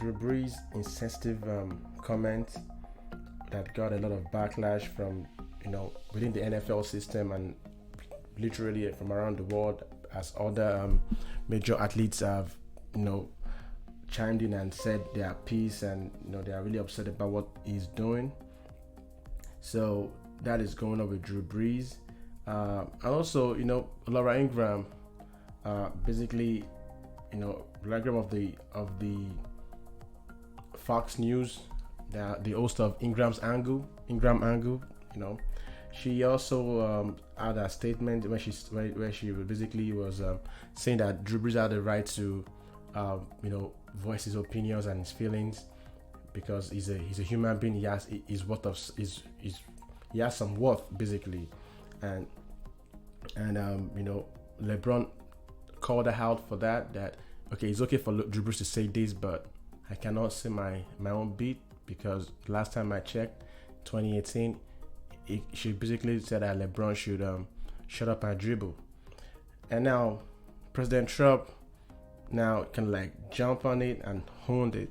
Drew Brees' insensitive comment that got a lot of backlash from within the NFL system and literally from around the world, as other major athletes have chimed in and said their piece, and they are really upset about what he's doing. So that is going on with Drew Brees, and also Laura Ingraham, basically Laura Ingraham of the Fox News, the host of Ingram Angle, she also had a statement where she basically was saying that Drew Brees had the right to voice his opinions and his feelings because he's a human being. He has he has some worth basically, and LeBron called her out for that. That okay, it's okay for Drew Brees to say this, but I cannot say my own beat because last time I checked, 2018, she basically said that LeBron should shut up and dribble. And now President Trump now can jump on it and honed it.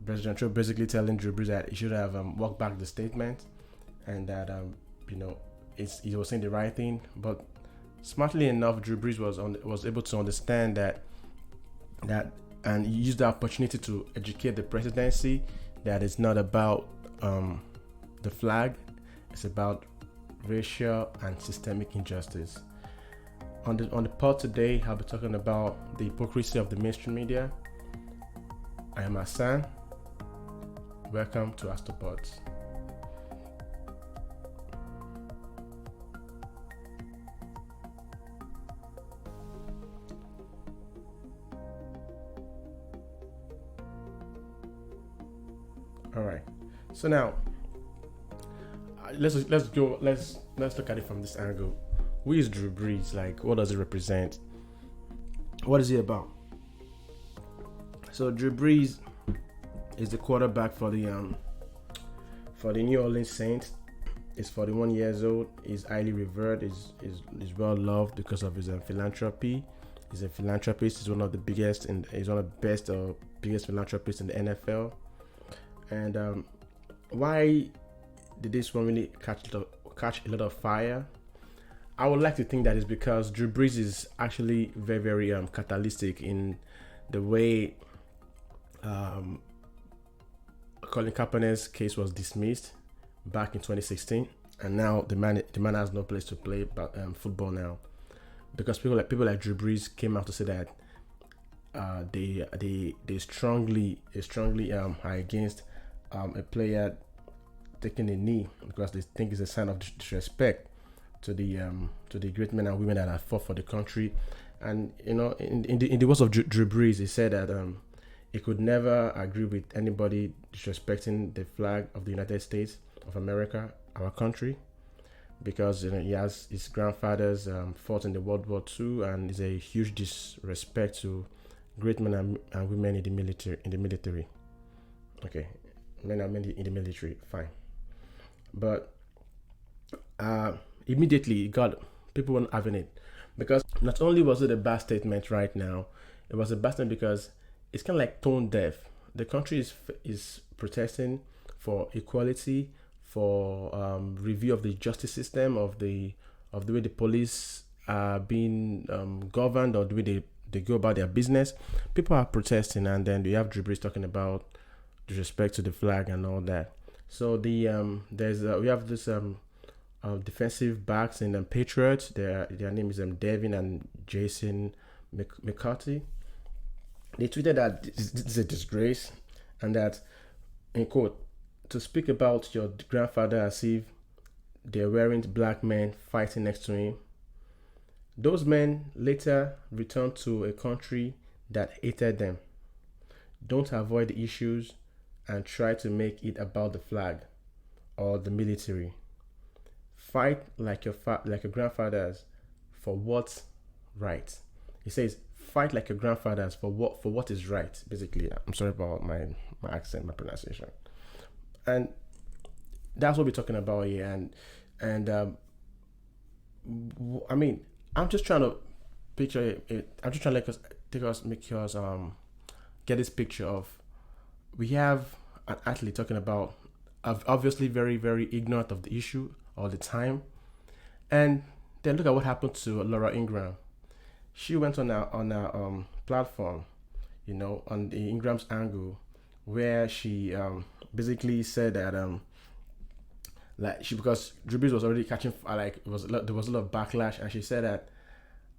President Trump basically telling Drew Brees that he should have walked back the statement, and that he was saying the right thing. But smartly enough, Drew Brees was able to understand that and he used the opportunity to educate the presidency that it's not about the flag, it's about racial and systemic injustice. On the pod today, I'll be talking about the hypocrisy of the mainstream media. I am Hassan. Welcome to Astropods. All right. So now, let's look at it from this angle. Who is Drew Brees? What does it represent? What is he about? So Drew Brees is the quarterback for the New Orleans Saints. He's 41 years old. He's highly revered. He's well loved because of his philanthropy. He's a philanthropist. He's one of the biggest and he's one of the best biggest philanthropists in the NFL. And why did this one really catch a lot of fire? I would like to think that is because Drew Brees is actually very, very catalytic in the way Colin Kaepernick's case was dismissed back in 2016, and now the man has no place to play football now, because people like Drew Brees came out to say that they strongly are against a player taking a knee because they think it's a sign of disrespect to the great men and women that have fought for the country. And in the words of Drew Brees, he said that he could never agree with anybody disrespecting the flag of the United States of America, our country, because he has his grandfathers fought in the World War II, and is a huge disrespect to great men and women in the military. Okay, men and women in the military, fine. But immediately people weren't having it, because not only was it a bad statement right now, it was a bad statement because it's kind of like tone deaf. The country is protesting for equality, for review of the justice system, of the way the police are being governed, or the way they go about their business. People are protesting, and then you have Drew Brees talking about disrespect to the flag and all that. So we have this defensive backs in Patriots. Their name is Devin and Jason McCarthy. They tweeted that this is a disgrace, and that, in quote, to speak about your grandfather as if they're wearing black men fighting next to him. Those men later returned to a country that hated them. Don't avoid the issues and try to make it about the flag or the military. Fight like your grandfathers for what's right. He says, fight like your grandfathers for what is right. Basically, I'm sorry about my accent, my pronunciation, and that's what we're talking about here. And I mean, I'm just trying to picture it. I'm just trying to make us get this picture of we have an athlete talking about obviously very very ignorant of the issue all the time, and then look at what happened to Laura Ingraham. She went on a platform, on the Ingram's angle, where she basically said that like she because Drew Brees was already catching like there was a lot of backlash, and she said that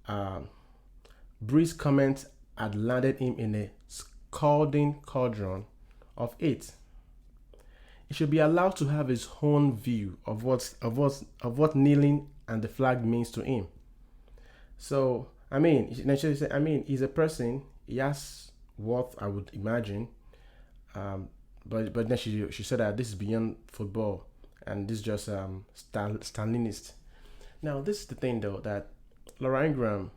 um, Brees' comment had landed him in a scalding cauldron of hate. He should be allowed to have his own view of what kneeling and the flag means to him. So I mean, she said, I mean, he's a person. He has worth, I would imagine. But then she said that this is beyond football, and this is just Stalinist. Now this is the thing though, that Laura Ingraham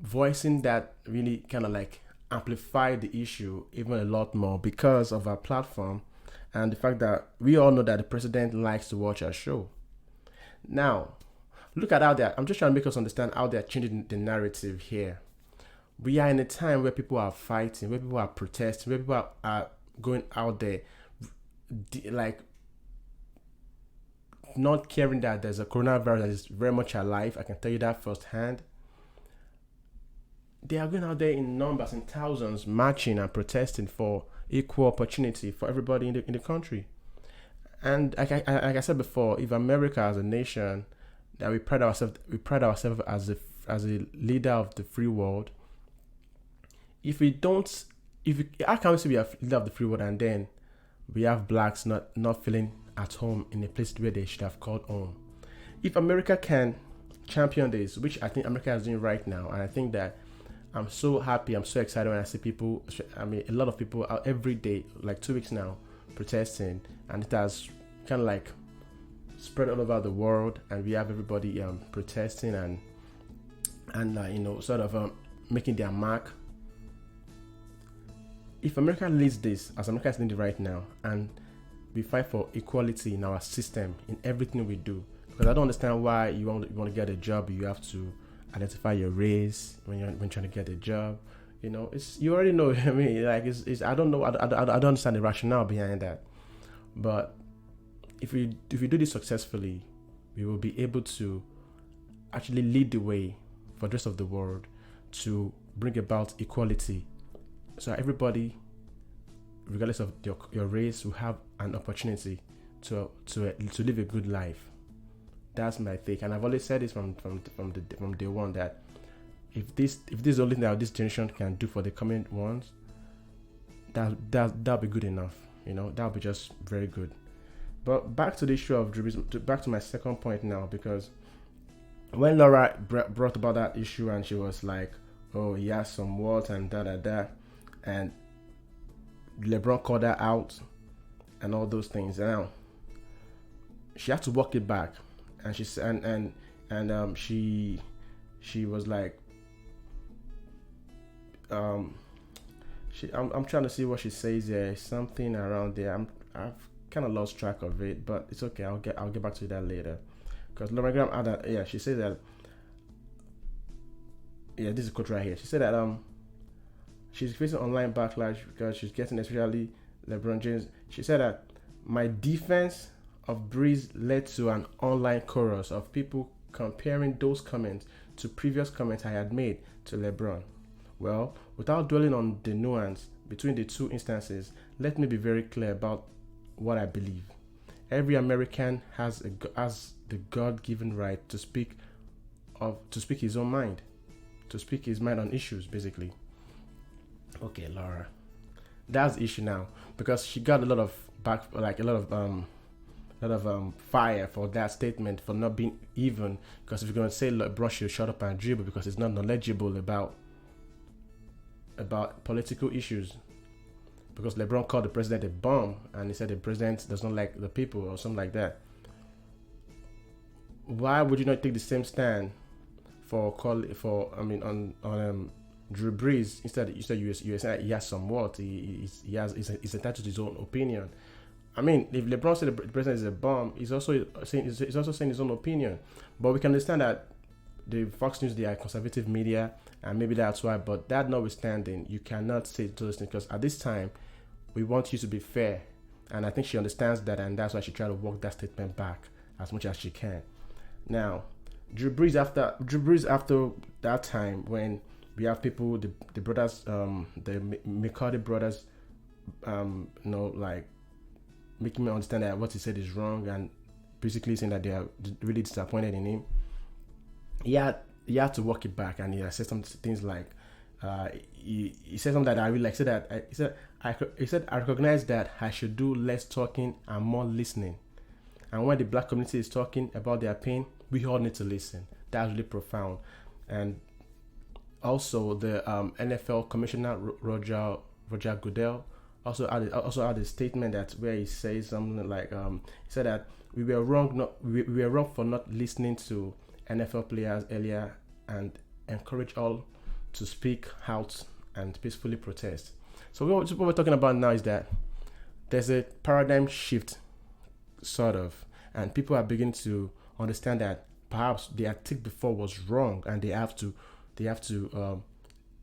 voicing that really kind of like amplified the issue even a lot more because of our platform and the fact that we all know that the president likes to watch our show. Now, look at how they're, I'm just trying to make us understand how they're changing the narrative here. We are in a time where people are fighting, where people are protesting, where people are going out there, like not caring that there's a coronavirus that is very much alive. I can tell you that firsthand. They are going out there in numbers, in thousands, marching and protesting for equal opportunity for everybody in the country. And like I said before, if America as a nation that we pride ourselves as a leader of the free world, how can we say we are leader of the free world and then we have blacks not feeling at home in a place where they should have called home? If America can champion this, which I think America is doing right now, and I think that I'm so happy, I'm so excited when I see people, I mean, a lot of people out every day, like 2 weeks now, protesting, and it has kind of like spread all over the world, and we have everybody protesting and sort of making their mark. If America leads this, as America is leading right now, and we fight for equality in our system, in everything we do, because I don't understand why you want to get a job, you have to identify your race when trying to get a job. It's, you already know. I mean, like it's I don't know. I don't understand the rationale behind that. But if we do this successfully, we will be able to actually lead the way for the rest of the world to bring about equality. So everybody, regardless of your race, will have an opportunity to live a good life. That's my take, and I've always said this from day one, that if this is the only thing that this generation can do for the coming ones, that'll be good enough. That'll be just very good. But back to the issue of Drew Brees, back to my second point now, because when Laura brought about that issue and she was like, "Oh, he has some words and da," and LeBron called her out and all those things. Now she had to walk it back. And she said, and she was like, I'm trying to see what she says there. Something around there. I've kind of lost track of it, but it's okay. I'll get back to that later. Because Laura Graham had that. She said that. Yeah, this is a quote right here. She said that she's facing online backlash because she's getting, especially LeBron James. She said that my defense of Brees led to an online chorus of people comparing those comments to previous comments I had made to LeBron. Well, without dwelling on the nuance between the two instances, let me be very clear about what I believe. Every American has the God-given right to speak his own mind, to speak his mind on issues, basically. Okay, Laura, that's the issue now, because she got a lot of fire for that statement, for not being even. Because if you're going to say LeBron should shut up and dribble because he's not knowledgeable about political issues, because LeBron called the president a bum and he said the president does not like the people or something like that. Why would you not take the same stand on Drew Brees? Instead you said he has some worth. He's entitled to his own opinion. I mean, if LeBron said the president is a bum, he's also saying his own opinion. But we can understand that the Fox News, they are conservative media, and maybe that's why. But that notwithstanding, you cannot say those things, because at this time, we want you to be fair. And I think she understands that, and that's why she tried to walk that statement back as much as she can. Now, Drew Brees after that time, when we have people, the brothers, the McCarthy brothers, like making me understand that what he said is wrong, and basically saying that they are really disappointed in him. He had to walk it back, and he said some things like, he said something that I really like. He said I recognize that I should do less talking and more listening. And when the black community is talking about their pain, we all need to listen. That's really profound. And also the NFL commissioner Roger Goodell also had a statement that where he says something like, he said that we were wrong for not listening to NFL players earlier and encourage all to speak out and peacefully protest. So what we're talking about now is that there's a paradigm shift, sort of, and people are beginning to understand that perhaps the attack before was wrong, and they have to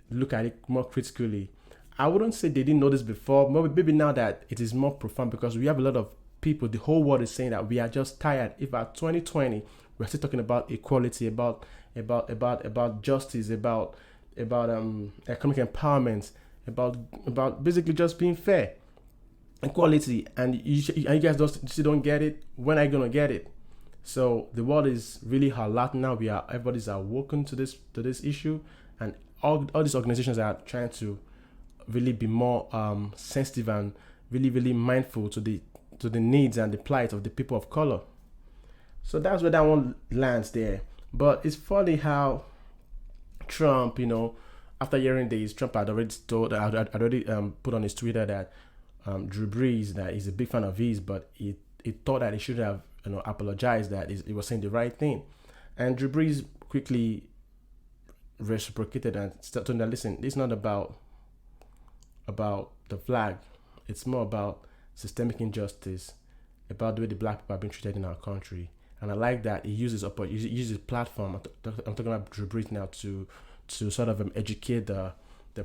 look at it more critically. I wouldn't say they didn't know this before, but maybe now that it is more profound, because we have a lot of people, the whole world is saying that we are just tired. If at 2020 we're still talking about equality, about justice, about economic empowerment, about basically just being fair, equality, and you guys still don't get it. When are you gonna get it? So the world is really alert now. Everybody's awoken to this issue, and all these organizations are trying to really be more sensitive and really mindful to the needs and the plight of the people of color. So that's where that one lands there. But it's funny how Trump, after hearing this, Trump had already put on his Twitter that Drew Brees, that he's a big fan of his, but he thought that he should have apologized, that he was saying the right thing. And Drew Brees quickly reciprocated and told him that, listen, it's not about the flag. It's more about systemic injustice, about the way the black people are being treated in our country. And I like that he uses platform. I'm talking about Drew Brees now to sort of educate the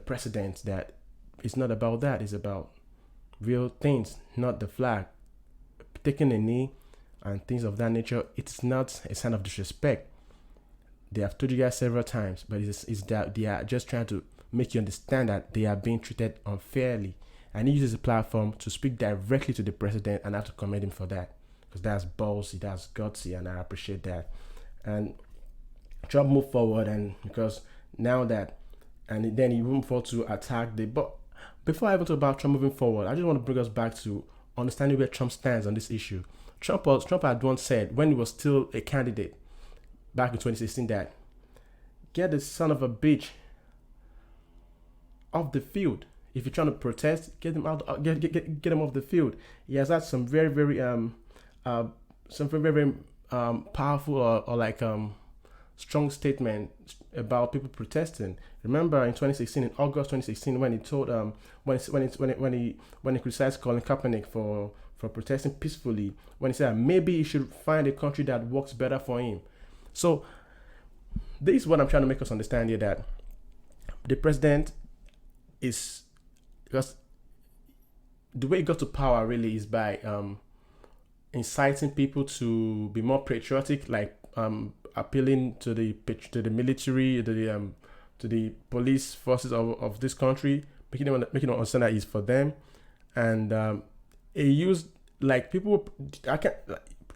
president that it's not about that. It's about real things, not the flag. Taking a knee and things of that nature, it's not a sign of disrespect. They have told you guys several times, but it's that they are just trying to make you understand that they are being treated unfairly. And he uses a platform to speak directly to the president, and I have to commend him for that, because that's ballsy, that's gutsy, and I appreciate that. And Trump moved forward, and because now that, and then he moved forward to attack but before I even talk about Trump moving forward, I just want to bring us back to understanding where Trump stands on this issue. Trump had once said, when he was still a candidate back in 2016, that get the son of a bitch off the field. If you're trying to protest, get them out. Get them off the field. He has had some very powerful or strong statement about people protesting. Remember in 2016, in August 2016, when he told when he criticized Colin Kaepernick for protesting peacefully, when he said maybe he should find a country that works better for him. So this is what I'm trying to make us understand here, that the president is, because the way he got to power really is by inciting people to be more patriotic, like appealing to the military, to the police forces of this country, making them understand that it's for them. And he used, like, people.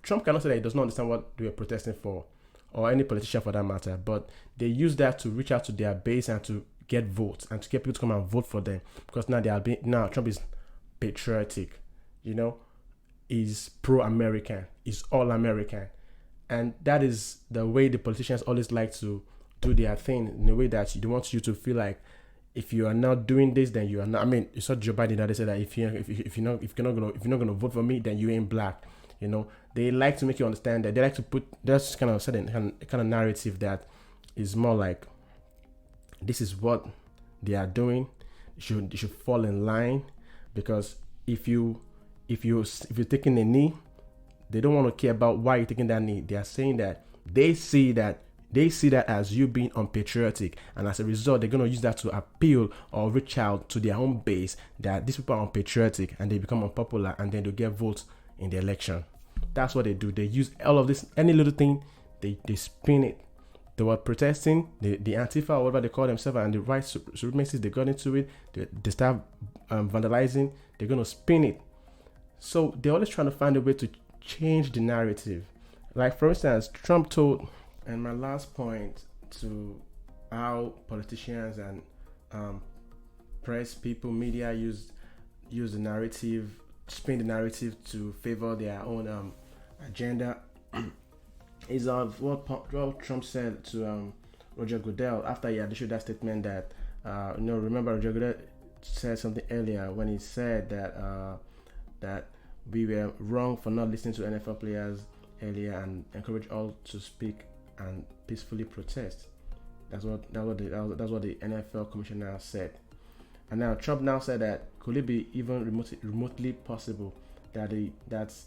Trump cannot say that he does not understand what they were protesting for, or any politician for that matter. But they use that to reach out to their base and to get votes and to get people to come and vote for them, because now Trump is patriotic, is pro-American, is all-American, and that is the way the politicians always like to do their thing, in a way that they want you to feel like if you are not doing this, then you are not. I mean, you saw Joe Biden that they said that if you're not gonna vote for me, then you ain't black. They like to make you understand that. They like to put that's kind of certain kind of narrative that is more like, this is what they are doing. You should fall in line, because if you're taking a knee, they don't want to care about why you're taking that knee. They are saying that they see that They see that as you being unpatriotic, and as a result, they're going to use that to appeal or reach out to their own base that these people are unpatriotic, and they become unpopular, and then they get votes in the election. That's what they do. They use all of this, any little thing, they spin it. They were protesting, the Antifa or whatever they call themselves, and the white supremacists, they got into it. They start vandalizing. They're going to spin it. So they're always trying to find a way to change the narrative. Like, for instance, Trump told, and my last point to how politicians and press people, media use the narrative, spin the narrative to favor their own agenda, is what Trump said to Roger Goodell after he had issued that statement that, remember Roger Goodell said something earlier when he said that we were wrong for not listening to NFL players earlier and encourage all to speak and peacefully protest. That's what the NFL commissioner said. And now Trump now said that could it be even remotely possible that's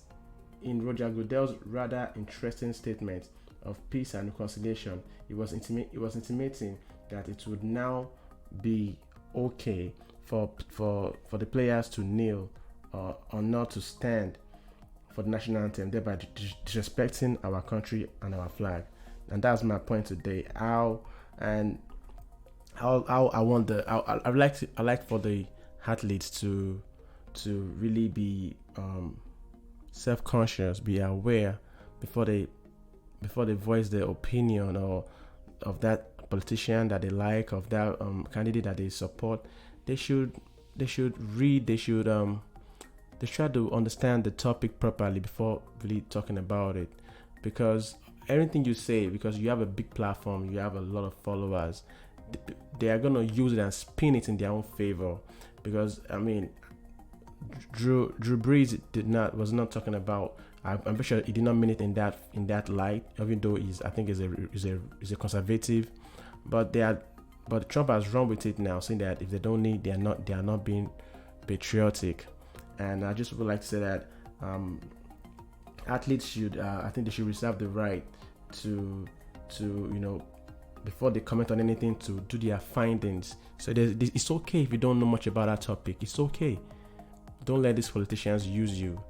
in Roger Goodell's rather interesting statement of peace and reconciliation, it was intimating that it would now be okay for the players to kneel or not to stand for the national anthem, thereby disrespecting our country and our flag. And that's my point today. I like for the athletes to really be self-conscious, be aware before they voice their opinion or of that politician that they like, of that candidate that they support. They should read. They try to understand the topic properly before really talking about it, because everything you say, because you have a big platform, you have a lot of followers, they are gonna use it and spin it in their own favor. Because Drew Brees was not talking about. I'm pretty sure he did not mean it in that light, even though I think is a conservative, but Trump has run with it now, saying that if they don't need, they are not being patriotic. And I just would like to say that athletes should, I think they should reserve the right to before they comment on anything, to do their findings. So it's okay if you don't know much about that topic. It's okay. Don't let these politicians use you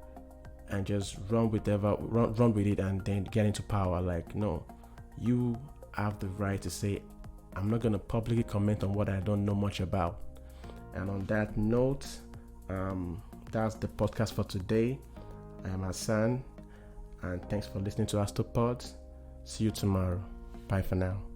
and just run with it and then get into power. Like, no, you have the right to say, I'm not going to publicly comment on what I don't know much about. And on that note, that's the podcast for today. I am Hassan, and thanks for listening to Astropods. See you tomorrow. Bye for now.